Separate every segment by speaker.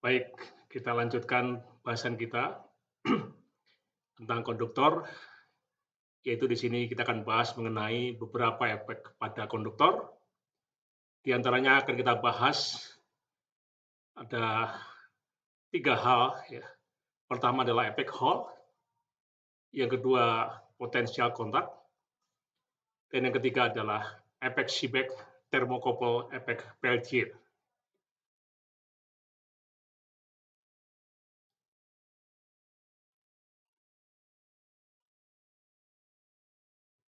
Speaker 1: Baik, kita lanjutkan bahasan kita tentang konduktor, yaitu di sini kita akan bahas mengenai beberapa efek pada konduktor. Di antaranya akan kita bahas ada 3 hal ya. Pertama adalah efek Hall, yang kedua potensial kontak, dan yang ketiga adalah efek Seebeck thermocouple efek Peltier.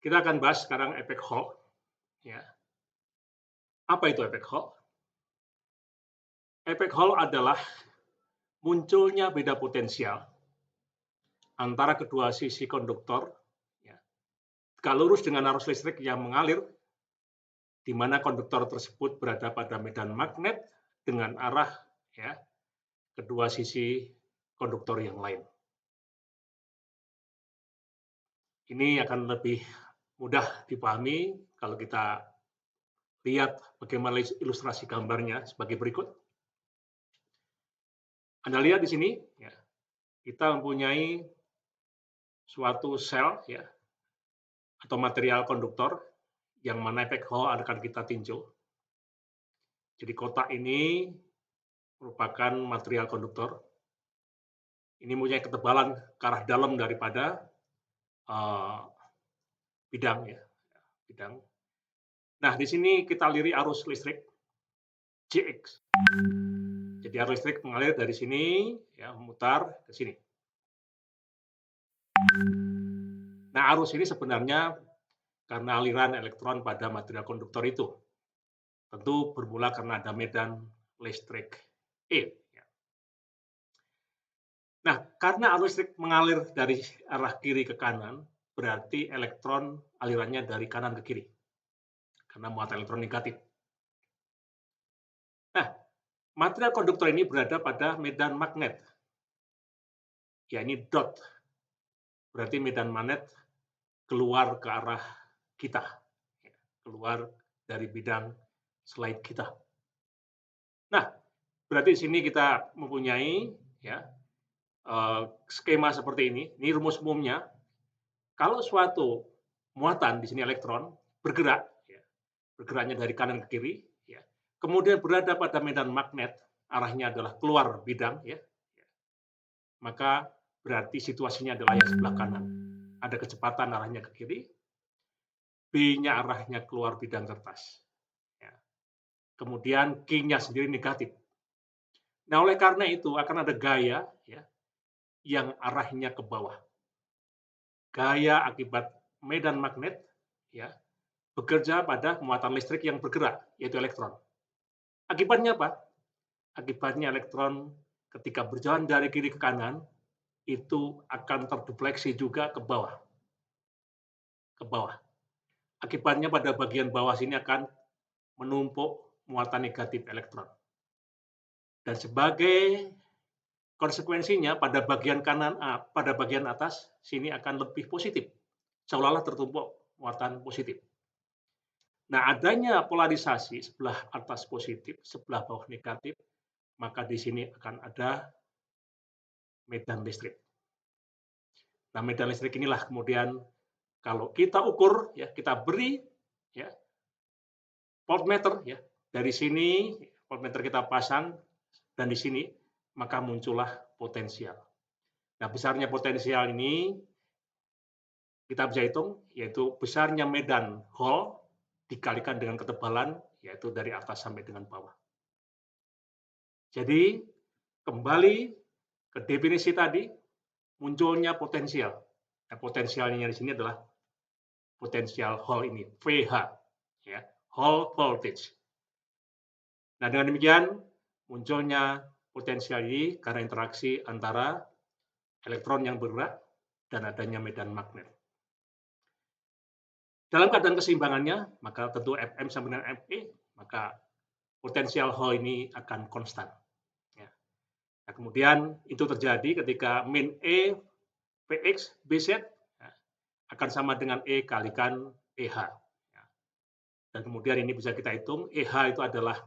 Speaker 1: Kita akan bahas sekarang efek Hall. Ya. Apa itu efek Hall? Efek Hall adalah munculnya beda potensial antara kedua sisi konduktor, ya, jika lurus dengan arus listrik yang mengalir, di mana konduktor tersebut berada pada medan magnet dengan arah ya, kedua sisi konduktor yang lain. Ini akan lebih mudah dipahami kalau kita lihat bagaimana ilustrasi gambarnya sebagai berikut. Anda lihat di sini, ya, kita mempunyai suatu sel ya, atau material konduktor yang mana efek Hall akan kita tinjau. Jadi kotak ini merupakan material konduktor. Ini mempunyai ketebalan ke arah dalam daripada bidang ya, bidang. Nah, di sini kita aliri arus listrik Jx. Jadi arus listrik mengalir dari sini ya, memutar ke sini. Nah, arus ini sebenarnya karena aliran elektron pada material konduktor itu. Tentu bermula karena ada medan listrik E. Nah, karena arus listrik mengalir dari arah kiri ke kanan, berarti elektron alirannya dari kanan ke kiri. Karena muatan elektron negatif. Nah, material konduktor ini berada pada medan magnet. Ya, ini dot. Berarti medan magnet keluar ke arah kita. Keluar dari bidang slide kita. Nah, berarti di sini kita mempunyai ya, skema seperti ini. Ini rumus umumnya. Kalau suatu muatan di sini elektron bergerak, ya, bergeraknya dari kanan ke kiri, ya, kemudian berada pada medan magnet, arahnya adalah keluar bidang, ya, maka berarti situasinya adalah yang sebelah kanan. Ada kecepatan arahnya ke kiri, B-nya arahnya keluar bidang kertas. Ya. Kemudian Q-nya sendiri negatif. Nah, oleh karena itu akan ada gaya ya, yang arahnya ke bawah. Gaya akibat medan magnet ya, bekerja pada muatan listrik yang bergerak, yaitu elektron. Akibatnya apa? Akibatnya elektron ketika berjalan dari kiri ke kanan, itu akan terdefleksi juga ke bawah. Ke bawah. Akibatnya pada bagian bawah sini akan menumpuk muatan negatif elektron. Dan sebagai konsekuensinya pada bagian kanan, pada bagian atas sini akan lebih positif. Seolah-olah tertumpuk muatan positif. Nah, adanya polarisasi sebelah atas positif, sebelah bawah negatif, maka di sini akan ada medan listrik. Nah, medan listrik inilah kemudian kalau kita ukur, ya, kita beri ya, voltmeter ya, dari sini voltmeter kita pasang dan di sini maka muncullah potensial. Nah, besarnya potensial ini kita bisa hitung, yaitu besarnya medan Hall dikalikan dengan ketebalan, yaitu dari atas sampai dengan bawah. Jadi, kembali ke definisi tadi, munculnya potensial. Nah, potensialnya di sini adalah potensial Hall ini, VH, ya, Hall voltage. Nah, dengan demikian, munculnya potensial ini karena interaksi antara elektron yang bergerak dan adanya medan magnet. Dalam keadaan keseimbangannya, maka tentu Fm sama dengan Fe, maka potensial Hall ini akan konstan. Ya. Nah, kemudian itu terjadi ketika min E Px Bz ya, akan sama dengan E kalikan EH. Ya. Dan kemudian ini bisa kita hitung, EH itu adalah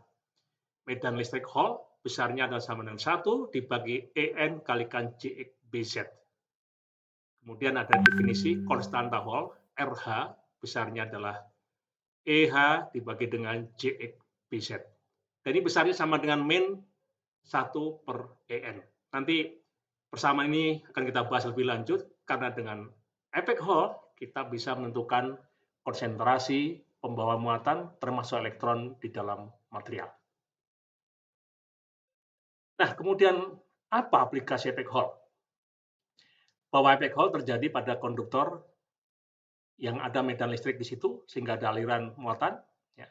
Speaker 1: medan listrik Hall besarnya adalah sama dengan 1 dibagi EN kalikan JX BZ. Kemudian ada definisi konstanta Hall, RH besarnya adalah EH dibagi dengan JX BZ. Dan ini besarnya sama dengan min 1 per EN. Nanti persamaan ini akan kita bahas lebih lanjut, karena dengan efek Hall kita bisa menentukan konsentrasi pembawa muatan termasuk elektron di dalam material. Nah, kemudian apa aplikasi efek Hall? Bahwa efek Hall terjadi pada konduktor yang ada medan listrik di situ, sehingga ada aliran muatan, ya.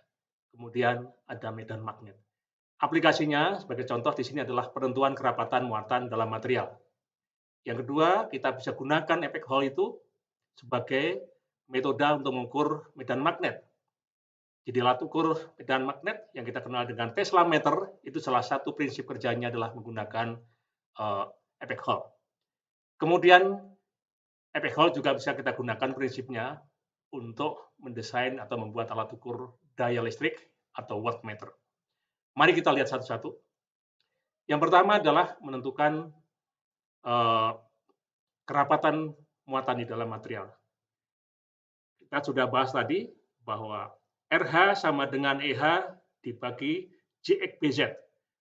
Speaker 1: Kemudian ada medan magnet. Aplikasinya sebagai contoh di sini adalah penentuan kerapatan muatan dalam material. Yang kedua, kita bisa gunakan efek Hall itu sebagai metode untuk mengukur medan magnet. Jadi alat ukur medan magnet yang kita kenal dengan Tesla meter itu salah satu prinsip kerjanya adalah menggunakan efek Hall. Kemudian efek Hall juga bisa kita gunakan prinsipnya untuk mendesain atau membuat alat ukur daya listrik atau wattmeter. Mari kita lihat satu-satu. Yang pertama adalah menentukan kerapatan muatan di dalam material. Kita sudah bahas tadi bahwa RH sama dengan EH dibagi JXBZ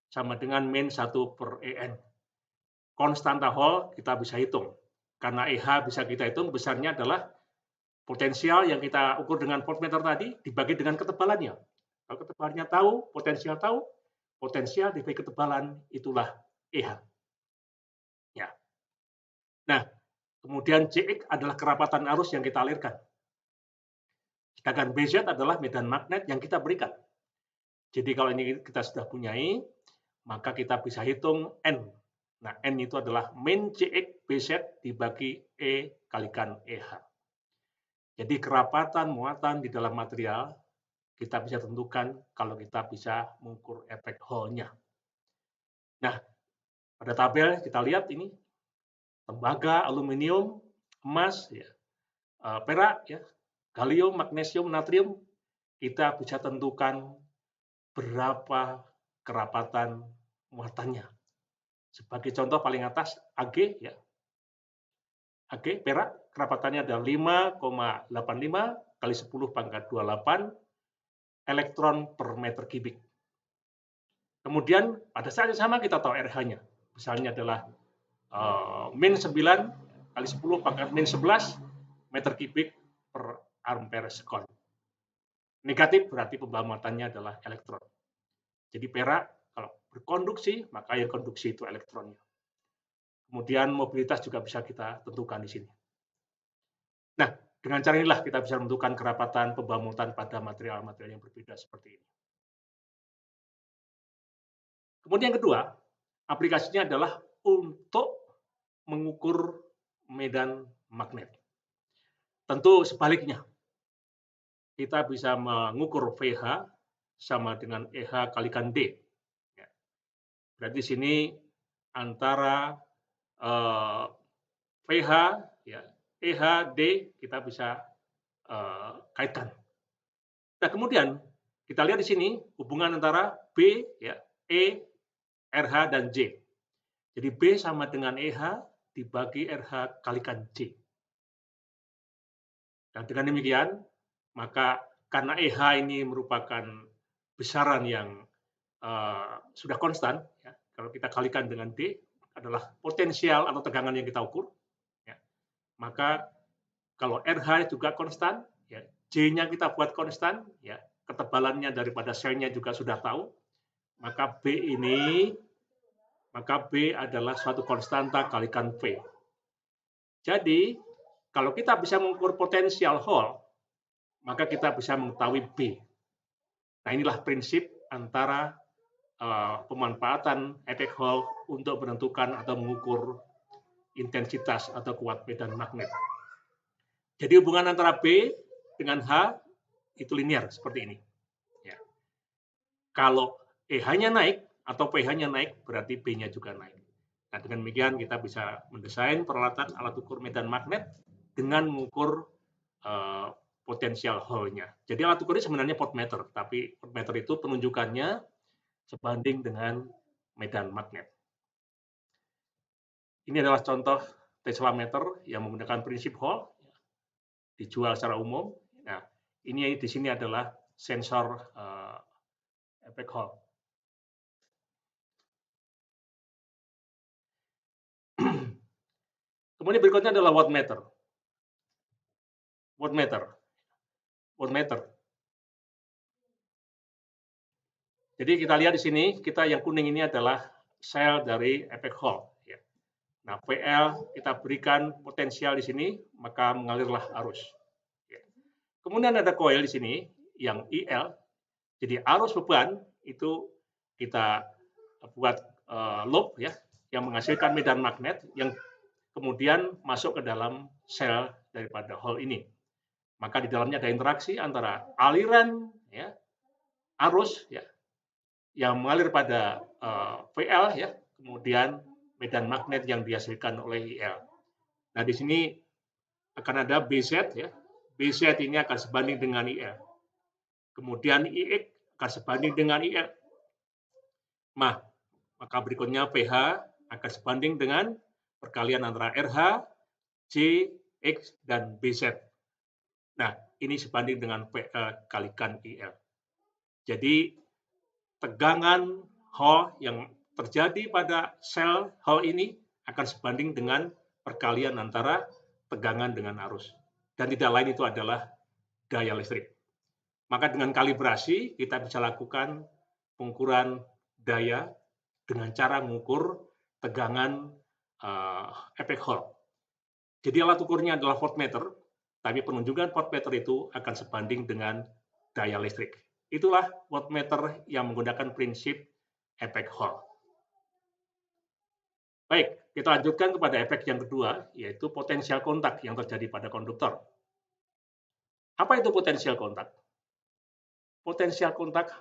Speaker 1: sama dengan min 1 per EN. Konstanta Hall kita bisa hitung. Karena EH bisa kita hitung, besarnya adalah potensial yang kita ukur dengan voltmeter tadi dibagi dengan ketebalannya. Kalau ketebalannya tahu, potensial dibagi ketebalan itulah EH. Ya. Nah, kemudian JX adalah kerapatan arus yang kita alirkan. Sedangkan BZ adalah medan magnet yang kita berikan. Jadi kalau ini kita sudah punyai, maka kita bisa hitung N. Nah, N itu adalah min JX BZ dibagi E kalikan EH. Jadi kerapatan muatan di dalam material kita bisa tentukan kalau kita bisa mengukur efek Hall-nya. Nah, pada tabel kita lihat ini tembaga, aluminium, emas, ya, perak, ya, kalium, magnesium, natrium, kita bisa tentukan berapa kerapatan muatannya. Sebagai contoh paling atas Ag, ya. Ag perak kerapatannya ada 5,85 kali 10 pangkat 28 elektron per meter kubik. Kemudian pada saat yang sama kita tahu RH-nya. Misalnya adalah min 9 kali 10 pangkat min 11 meter kubik per ampere sekon. Negatif berarti pembawa muatannya adalah elektron. Jadi perak kalau berkonduksi, maka yang konduksi itu elektronnya. Kemudian mobilitas juga bisa kita tentukan di sini. Nah, dengan cara inilah kita bisa menentukan kerapatan pembawa muatan pada material-material yang berbeda seperti ini. Kemudian yang kedua, aplikasinya adalah untuk mengukur medan magnet. Tentu sebaliknya, kita bisa mengukur VH sama dengan EH kalikan D. Berarti di sini antara VH, ya, EH, D kita bisa kaitkan. Nah, kemudian kita lihat di sini hubungan antara B, ya, E, RH, dan J. Jadi B sama dengan EH dibagi RH kalikan J. Dan dengan demikian, maka karena EH ini merupakan besaran yang sudah konstan, ya, kalau kita kalikan dengan D adalah potensial atau tegangan yang kita ukur, ya, maka kalau RH juga konstan, ya, J-nya kita buat konstan, ya, ketebalannya daripada selnya juga sudah tahu, maka B adalah suatu konstanta kalikan V. Jadi, kalau kita bisa mengukur potensial Hall, maka kita bisa mengetahui B. Nah, inilah prinsip antara pemanfaatan efek Hall untuk menentukan atau mengukur intensitas atau kuat medan magnet. Jadi hubungan antara B dengan H itu linear seperti ini. Ya. Kalau EH-nya naik atau pH-nya naik, berarti B-nya juga naik. Nah, dengan demikian kita bisa mendesain peralatan alat ukur medan magnet dengan mengukur potensial Hall-nya. Jadi alat ukur ini sebenarnya voltmeter, tapi voltmeter itu penunjukannya sebanding dengan medan magnet. Ini adalah contoh teslameter yang menggunakan prinsip Hall, dijual secara umum. Nah, ini di sini adalah sensor efek Hall. Kemudian berikutnya adalah wattmeter. Wattmeter. Jadi kita lihat di sini, kita yang kuning ini adalah sel dari efek Hall. Ya. Nah, PL kita berikan potensial di sini, maka mengalirlah arus. Ya. Kemudian ada coil di sini yang IL. Jadi arus beban itu kita buat loop ya, yang menghasilkan medan magnet yang kemudian masuk ke dalam sel daripada Hall ini. Maka di dalamnya ada interaksi antara aliran ya, arus ya, yang mengalir pada VL ya, kemudian medan magnet yang dihasilkan oleh IL. Nah, di sini akan ada BZ ya. BZ ini akan sebanding dengan IL. Kemudian IX akan sebanding dengan IL. Maka berikutnya PH akan sebanding dengan perkalian antara RH, J, X, dan BZ. Nah, ini sebanding dengan PL kalikan IL. Jadi, tegangan Hall yang terjadi pada sel Hall ini akan sebanding dengan perkalian antara tegangan dengan arus. Dan tidak lain itu adalah daya listrik. Maka dengan kalibrasi, kita bisa lakukan pengukuran daya dengan cara mengukur tegangan efek Hall. Jadi alat ukurnya adalah voltmeter, tapi penunjukan voltmeter itu akan sebanding dengan daya listrik. Itulah wattmeter yang menggunakan prinsip efek Hall. Baik, kita lanjutkan kepada efek yang kedua, yaitu potensial kontak yang terjadi pada konduktor. Apa itu potensial kontak? Potensial kontak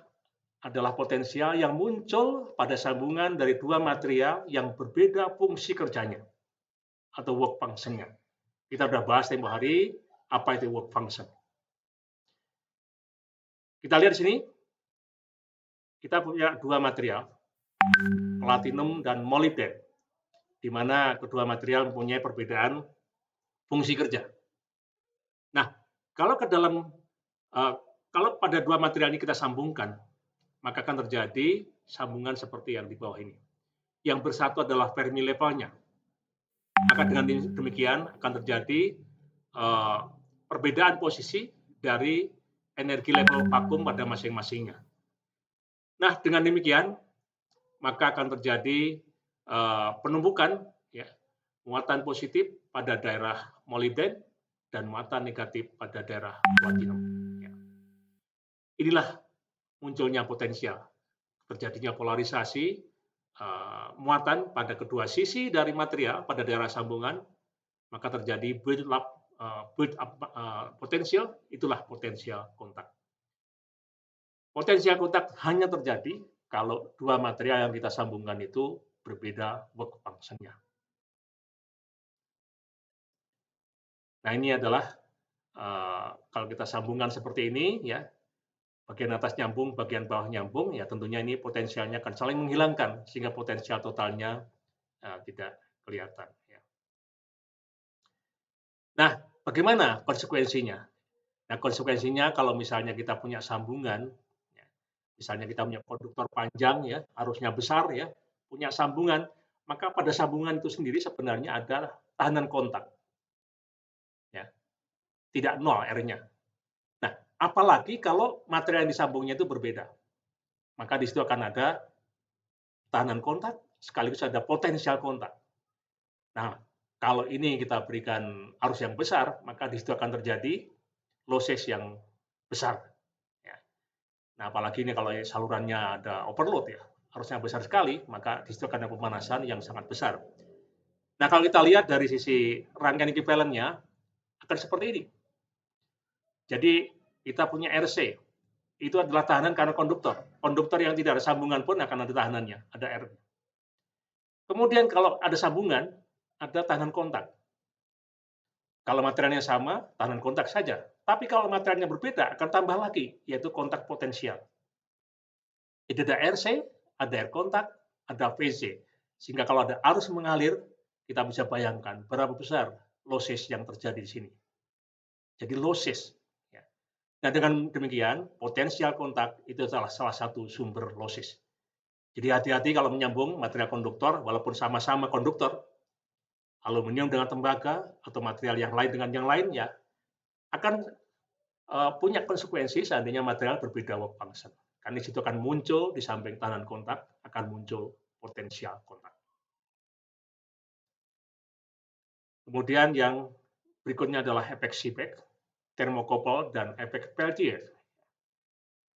Speaker 1: adalah potensial yang muncul pada sambungan dari dua material yang berbeda fungsi kerjanya atau work function-nya. Kita sudah bahas tempo hari apa itu work function. Kita lihat di sini, kita punya dua material, platinum dan molybden, di mana kedua material mempunyai perbedaan fungsi kerja. Nah, kalau pada dua material ini kita sambungkan, maka akan terjadi sambungan seperti yang di bawah ini. Yang bersatu adalah Fermi levelnya. Maka dengan demikian akan terjadi perbedaan posisi dari energi level vakum pada masing-masingnya. Nah, dengan demikian maka akan terjadi penumpukan ya, muatan positif pada daerah molybden dan muatan negatif pada daerah platinum. Ya. Inilah munculnya potensial, terjadinya polarisasi muatan pada kedua sisi dari material pada daerah sambungan, maka terjadi build up potensial, itulah potensial kontak. Potensial kontak hanya terjadi kalau dua material yang kita sambungkan itu berbeda work function-nya. Nah, ini adalah kalau kita sambungkan seperti ini, ya, bagian atas nyambung, bagian bawah nyambung, ya tentunya ini potensialnya akan saling menghilangkan sehingga potensial totalnya tidak kelihatan. Ya. Nah, bagaimana konsekuensinya? Nah, konsekuensinya kalau misalnya kita punya sambungan, ya, misalnya kita punya konduktor panjang, ya, arusnya besar, ya, punya sambungan, maka pada sambungan itu sendiri sebenarnya ada tahanan kontak. Ya. Tidak nol R-nya. Nah, apalagi kalau material yang disambungnya itu berbeda. Maka di situ akan ada tahanan kontak, sekaligus ada potensial kontak. Nah, kalau ini kita berikan arus yang besar, maka di situ akan terjadi losses yang besar. Ya. Nah, apalagi ini kalau salurannya ada overload, ya, arusnya besar sekali, maka di situ akan ada pemanasan yang sangat besar. Nah, kalau kita lihat dari sisi rangkaian equivalent-nya, akan seperti ini. Jadi, kita punya RC, itu adalah tahanan karena konduktor. Konduktor yang tidak ada sambungan pun akan ada tahanannya, ada R. Kemudian kalau ada sambungan, ada tahanan kontak. Kalau materialnya sama, tahanan kontak saja. Tapi kalau materialnya berbeda, akan tambah lagi, yaitu kontak potensial. Jadi ada RC, ada R kontak, ada VC. Sehingga kalau ada arus mengalir, kita bisa bayangkan berapa besar losses yang terjadi di sini. Jadi losses. Ya. Nah, dengan demikian, potensial kontak itu adalah salah satu sumber losses. Jadi hati-hati kalau menyambung material konduktor, walaupun sama-sama konduktor, aluminium dengan tembaga atau material yang lain dengan yang lain, ya akan punya konsekuensi seandainya material berbeda work function. Karena di situ akan muncul di samping tahanan kontak, akan muncul potensial kontak. Kemudian yang berikutnya adalah efek Seebeck, thermocouple, dan efek Peltier.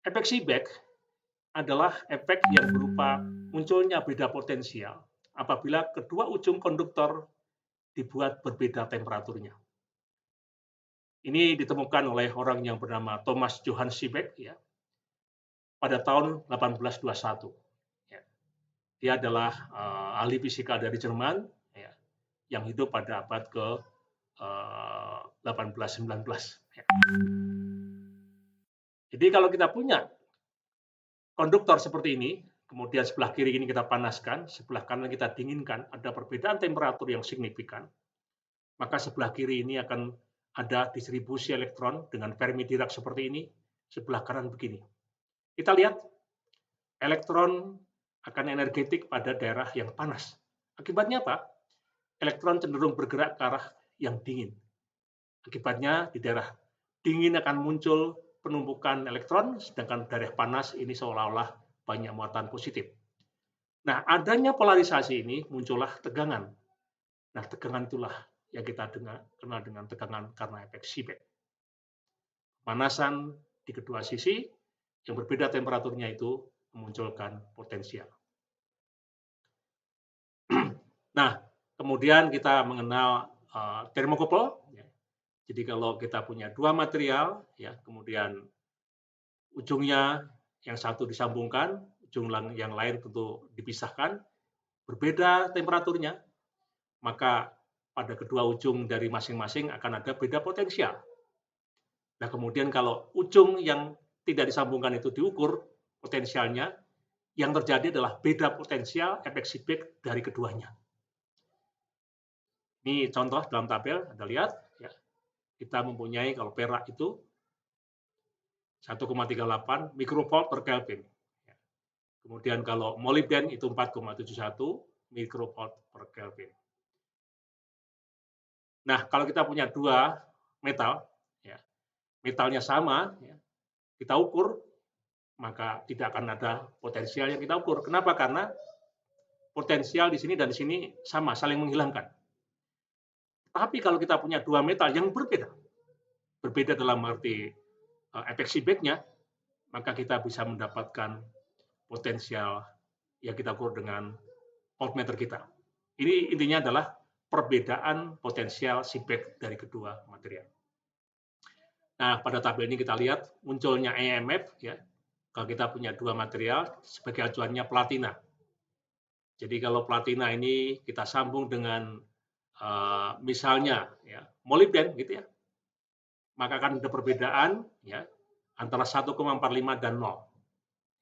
Speaker 1: Efek Seebeck adalah efek yang berupa munculnya beda potensial apabila kedua ujung konduktor dibuat berbeda temperaturnya. Ini ditemukan oleh orang yang bernama Thomas Johann Seebeck ya, pada tahun 1821. Ya. Dia adalah ahli fisika dari Jerman ya, yang hidup pada abad ke 18-19. Ya. Jadi kalau kita punya konduktor seperti ini, kemudian sebelah kiri ini kita panaskan, sebelah kanan kita dinginkan, ada perbedaan temperatur yang signifikan, maka sebelah kiri ini akan ada distribusi elektron dengan Fermi Dirac seperti ini, sebelah kanan begini. Kita lihat, elektron akan energetik pada daerah yang panas. Akibatnya apa? Elektron cenderung bergerak ke arah yang dingin. Akibatnya di daerah dingin akan muncul penumpukan elektron, sedangkan daerah panas ini seolah-olah banyak muatan positif. Nah, adanya polarisasi ini muncullah tegangan. Nah, tegangan itulah yang kita kenal dengan tegangan karena efek Seebeck. Pemanasan di kedua sisi yang berbeda temperaturnya itu memunculkan potensial. Nah, kemudian kita mengenal thermocouple. Jadi kalau kita punya dua material, ya, kemudian ujungnya yang satu disambungkan, ujung yang lain tentu dipisahkan, berbeda temperaturnya, maka pada kedua ujung dari masing-masing akan ada beda potensial. Nah, kemudian kalau ujung yang tidak disambungkan itu diukur potensialnya, yang terjadi adalah beda potensial efek Seebeck dari keduanya. Ini contoh dalam tabel, Anda lihat, ya, kita mempunyai kalau perak itu 1,38 mikrovolt per Kelvin. Kemudian kalau molybden itu 4,71 mikrovolt per Kelvin. Nah, kalau kita punya dua metal, ya, metalnya sama, ya, kita ukur, maka tidak akan ada potensial yang kita ukur. Kenapa? Karena potensial di sini dan di sini sama, saling menghilangkan. Tapi kalau kita punya dua metal yang berbeda, berbeda dalam arti efek Seebeck-nya, maka kita bisa mendapatkan potensial yang kita ukur dengan voltmeter kita. Ini intinya adalah perbedaan potensial Seebeck dari kedua material. Nah, pada tabel ini kita lihat munculnya EMF, ya. Kalau kita punya dua material, sebagai acuannya platina. Jadi kalau platina ini kita sambung dengan misalnya ya, molybden, gitu ya, maka akan ada perbedaan ya antara 1,45 dan 0.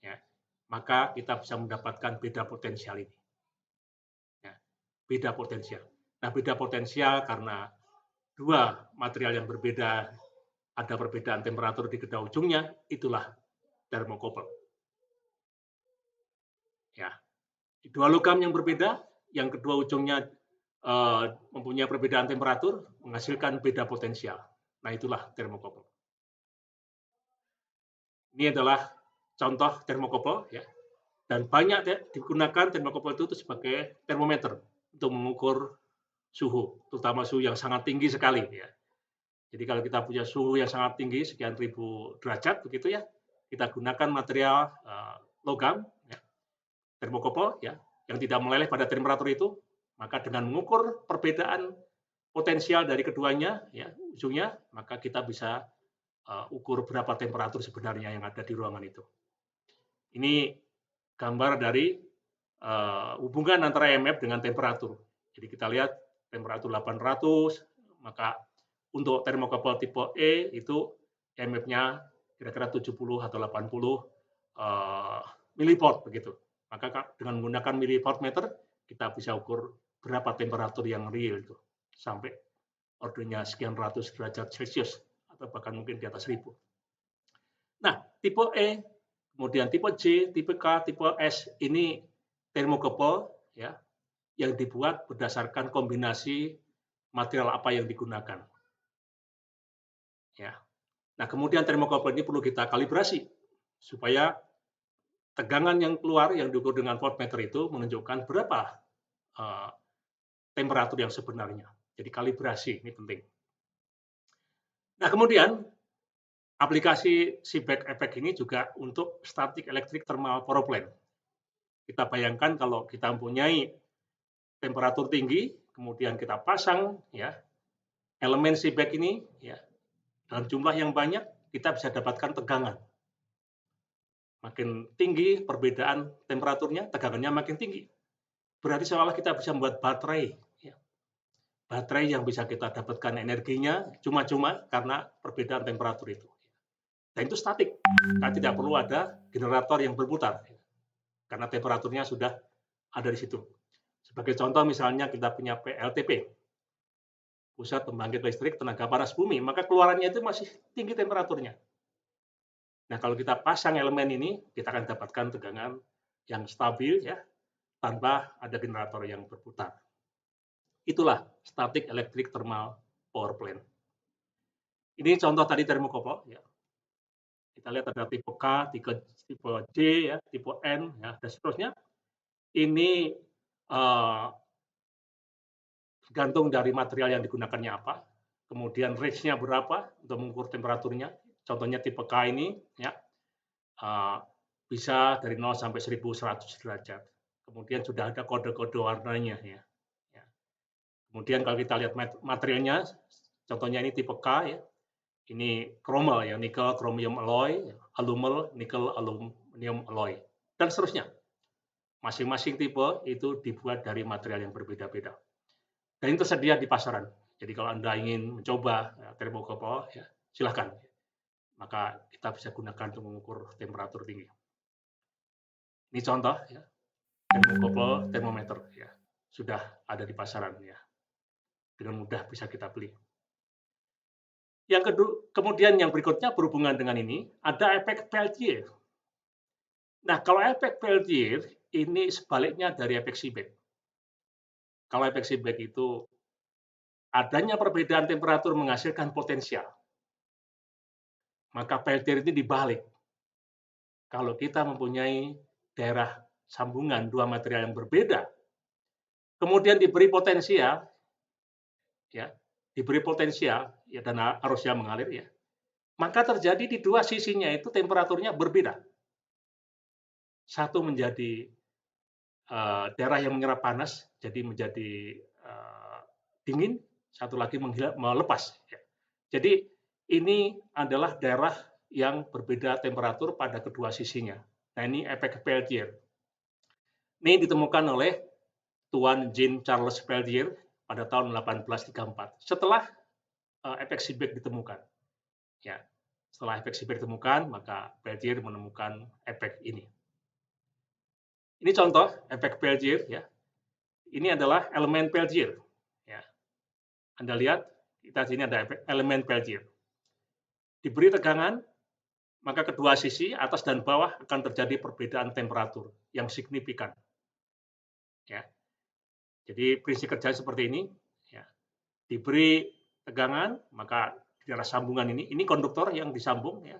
Speaker 1: Ya. Maka kita bisa mendapatkan beda potensial ini. Ya. Beda potensial. Nah, beda potensial karena dua material yang berbeda, ada perbedaan temperatur di kedua ujungnya, itulah thermocouple. Ya. Dua logam yang berbeda, yang kedua ujungnya mempunyai perbedaan temperatur, menghasilkan beda potensial. Nah, itulah thermocouple. Ini adalah contoh thermocouple, ya. Dan banyak digunakan thermocouple itu sebagai termometer untuk mengukur suhu, terutama suhu yang sangat tinggi sekali, ya. Jadi kalau kita punya suhu yang sangat tinggi, sekian ribu derajat, begitu ya, kita gunakan material logam, ya, thermocouple, ya, yang tidak meleleh pada temperatur itu, maka dengan mengukur perbedaan potensial dari keduanya, ya, ujungnya, maka kita bisa ukur berapa temperatur sebenarnya yang ada di ruangan itu. Ini gambar dari hubungan antara EMF dengan temperatur. Jadi kita lihat temperatur 800, maka untuk thermocouple tipe E itu EMF-nya kira-kira 70 atau 80 millivolt begitu. Maka dengan menggunakan millivoltmeter, kita bisa ukur berapa temperatur yang real itu, sampai ordernya sekian ratus derajat Celcius, atau bahkan mungkin di atas 1000. Nah, tipe E, kemudian tipe J, tipe K, tipe S, ini termokouple, ya, yang dibuat berdasarkan kombinasi material apa yang digunakan. Ya. Nah, kemudian termokouple ini perlu kita kalibrasi supaya tegangan yang keluar yang diukur dengan voltmeter itu menunjukkan berapa temperatur yang sebenarnya. Jadi kalibrasi ini penting. Nah, kemudian aplikasi Seebeck effect ini juga untuk static electric thermal power plant. Kita bayangkan kalau kita mempunyai temperatur tinggi, kemudian kita pasang ya elemen Seebeck ini ya dalam jumlah yang banyak, kita bisa dapatkan tegangan. Makin tinggi perbedaan temperaturnya, tegangannya makin tinggi. Berarti seolah kita bisa membuat baterai. Ya. Baterai yang bisa kita dapatkan energinya cuma-cuma karena perbedaan temperatur itu. Dan itu statik. Kita tidak perlu ada generator yang berputar. Karena temperaturnya sudah ada di situ. Sebagai contoh misalnya kita punya PLTP, Pusat Pembangkit Listrik Tenaga Panas Bumi, maka keluarannya itu masih tinggi temperaturnya. Nah, kalau kita pasang elemen ini, kita akan dapatkan tegangan yang stabil ya, tanpa ada generator yang berputar. Itulah static electric thermal power plant. Ini contoh tadi termokouple ya. Kita lihat ada tipe K, tipe J ya, tipe N ya, dan seterusnya. Ini tergantung dari material yang digunakannya apa, kemudian range-nya berapa untuk mengukur temperaturnya. Contohnya tipe K ini ya, bisa dari 0 sampai 1100 derajat. Kemudian sudah ada kode-kode warnanya ya. Kemudian kalau kita lihat materialnya, contohnya ini tipe K ya, ini chromel ya, nikel chromium alloy, alumel nikel aluminium alloy, dan seterusnya. Masing-masing tipe itu dibuat dari material yang berbeda-beda. Dan ini tersedia di pasaran. Jadi kalau Anda ingin mencoba termokouple, ya, silahkan. Maka kita bisa gunakan untuk mengukur temperatur tinggi. Ini contoh ya, termokouple termometer ya, sudah ada di pasaran ya. Dengan mudah bisa kita beli. Yang kedua, kemudian yang berikutnya berhubungan dengan ini, ada efek Peltier. Nah, kalau efek Peltier ini sebaliknya dari efek Seebeck. Kalau efek Seebeck itu adanya perbedaan temperatur menghasilkan potensial. Maka Peltier ini dibalik. Kalau kita mempunyai daerah sambungan dua material yang berbeda, kemudian diberi potensial, ya, dan arusnya mengalir, ya, maka terjadi di dua sisinya itu temperaturnya berbeda. Satu menjadi daerah yang menyerap panas, jadi menjadi dingin, satu lagi melepas. Ya. Jadi ini adalah daerah yang berbeda temperatur pada kedua sisinya. Nah, ini efek Peltier. Ini ditemukan oleh Tuan Jean Charles Peltier pada tahun 1834. Setelah efek Seebeck ditemukan. Ya. Setelah efek Seebeck ditemukan, maka Peltier menemukan efek ini. Ini contoh efek Peltier ya. Ini adalah elemen Peltier. Ya. Anda lihat, kita sini ada elemen Peltier. Diberi tegangan, maka kedua sisi atas dan bawah akan terjadi perbedaan temperatur yang signifikan. Ya. Jadi prinsip kerja seperti ini. Ya. Diberi tegangan, maka di daerah sambungan ini konduktor yang disambung, ya,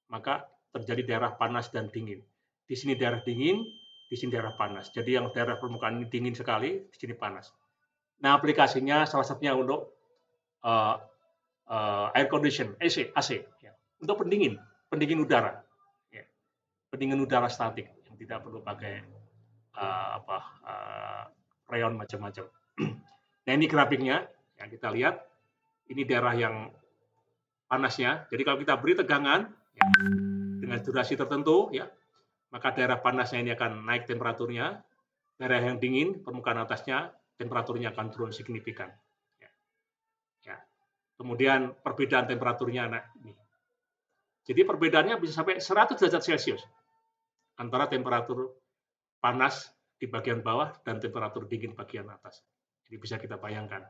Speaker 1: maka terjadi daerah panas dan dingin. Di sini daerah dingin, di sini daerah panas. Jadi yang daerah permukaan ini dingin sekali, di sini panas. Nah, aplikasinya salah satunya untuk air condition, AC, ya, untuk pendingin udara, ya, pendingin udara statik yang tidak perlu pakai freon macam-macam. Nah, ini grafiknya, yang kita lihat, ini daerah yang panasnya. Jadi kalau kita beri tegangan ya, dengan durasi tertentu, ya, maka daerah panasnya ini akan naik temperaturnya. Daerah yang dingin, permukaan atasnya temperaturnya akan turun signifikan. Ya. Ya. Kemudian perbedaan temperaturnya ini. Jadi perbedaannya bisa sampai 100 derajat Celcius antara temperatur panas di bagian bawah dan temperatur dingin bagian atas. Jadi bisa kita bayangkan,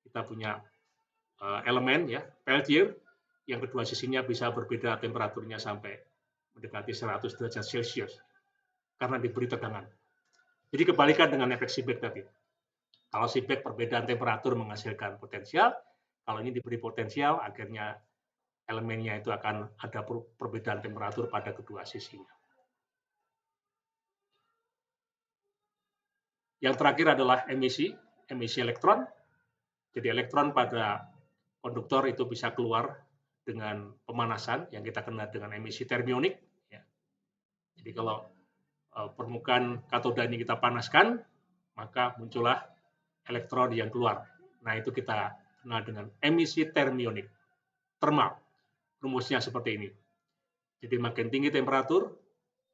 Speaker 1: kita punya elemen ya, Peltier, yang kedua sisinya bisa berbeda temperaturnya sampai mendekati 100 derajat Celcius karena diberi tegangan. Jadi kebalikan dengan efek Seebeck tadi. Kalau Seebeck perbedaan temperatur menghasilkan potensial, kalau ini diberi potensial, akhirnya elemennya itu akan ada perbedaan temperatur pada kedua sisinya. Yang terakhir adalah emisi elektron. Jadi elektron pada konduktor itu bisa keluar dengan pemanasan yang kita kenal dengan emisi termionik. Ya. Jadi kalau permukaan katoda ini kita panaskan, maka muncullah elektron yang keluar. Nah itu kita kenal dengan emisi termionik, termal. Rumusnya seperti ini. Jadi makin tinggi temperatur,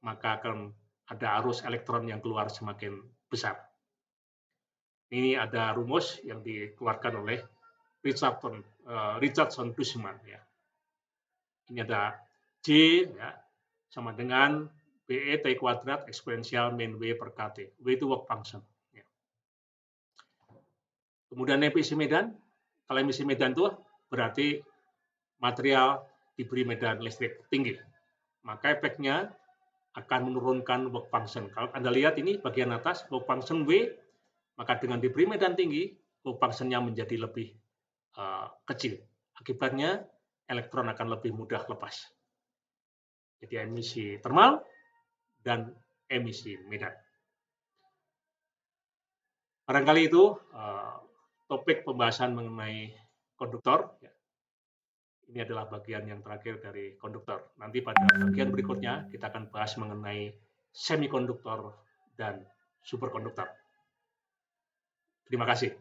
Speaker 1: maka akan ada arus elektron yang keluar semakin besar. Ini ada rumus yang dikeluarkan oleh Richardson-Busemann. Ya. Ini ada J ya, sama dengan BE T kuadrat eksponensial min W per KT. W itu work function. Ya. Kemudian emisi medan. Kalau emisi medan itu berarti material diberi medan listrik tinggi. Maka efeknya akan menurunkan work function. Kalau Anda lihat ini bagian atas, work function W, maka dengan diberi medan tinggi, work function-nya menjadi lebih kecil. Akibatnya, elektron akan lebih mudah lepas. Jadi emisi termal dan emisi medan. Barangkali itu topik pembahasan mengenai konduktor. Ini adalah bagian yang terakhir dari konduktor. Nanti pada bagian berikutnya kita akan bahas mengenai semikonduktor dan superkonduktor. Terima kasih.